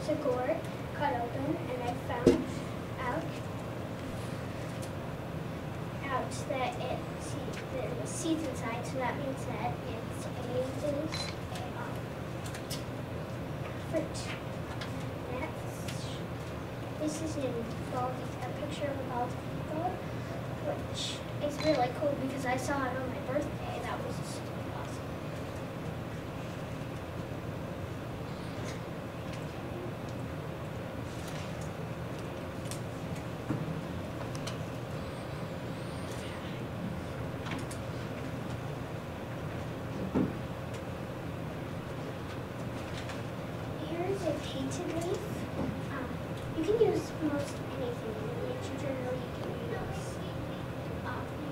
it's a gourd cut open, and I found out that there's seeds inside, so that means that it's a fruit. Next, this is a picture of a bald eagle, which is really cool because I saw it on my birthday. That was awesome. Here's a painted leaf. You can use most anything in a nature journal. You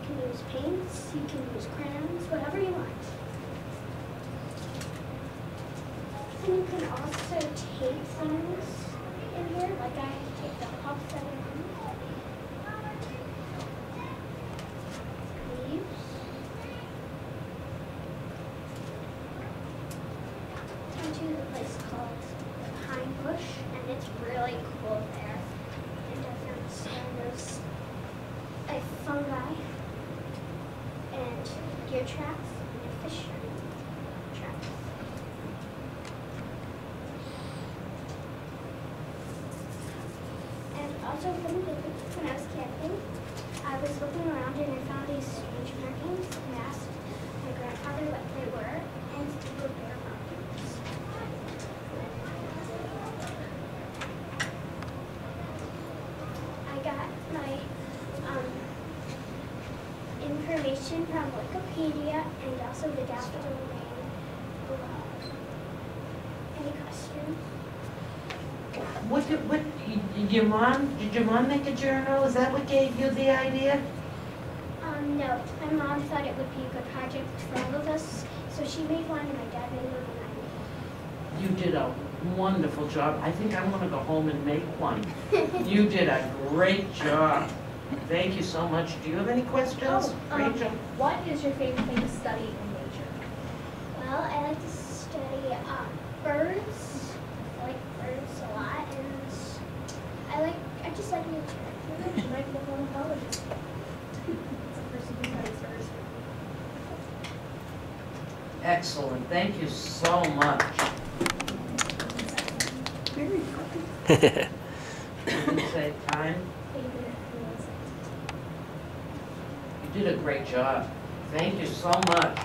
can use paints, you can use crayons, whatever you want. And you can also tape things in here, like I taped the pop that in leaves. Come to the place called the Pine Bush, and it's really cool there. And I found there's a fungi and deer tracks and a fish tracks. And also when I was camping, I was looking around and I found these strange markings and asked my grandfather what they were, and they were bear markings. I got my information from Wikipedia and also the daffodil name below. Any questions? Did your mom make a journal? Is that what gave you the idea? No. My mom thought it would be a good project for all of us, so she made one and my dad made one and I made one. You did a wonderful job. I think I'm going to go home and make one. You did a great job. Thank you so much. Do you have any questions, Rachel? What is your favorite thing to study in nature? Well, I like to study birds. I like birds a lot, and I just like nature. You might be a ornithologist. It's a person who studies birds. Excellent. Thank you so much. Very You didn't say time. You did a great job. Thank you so much.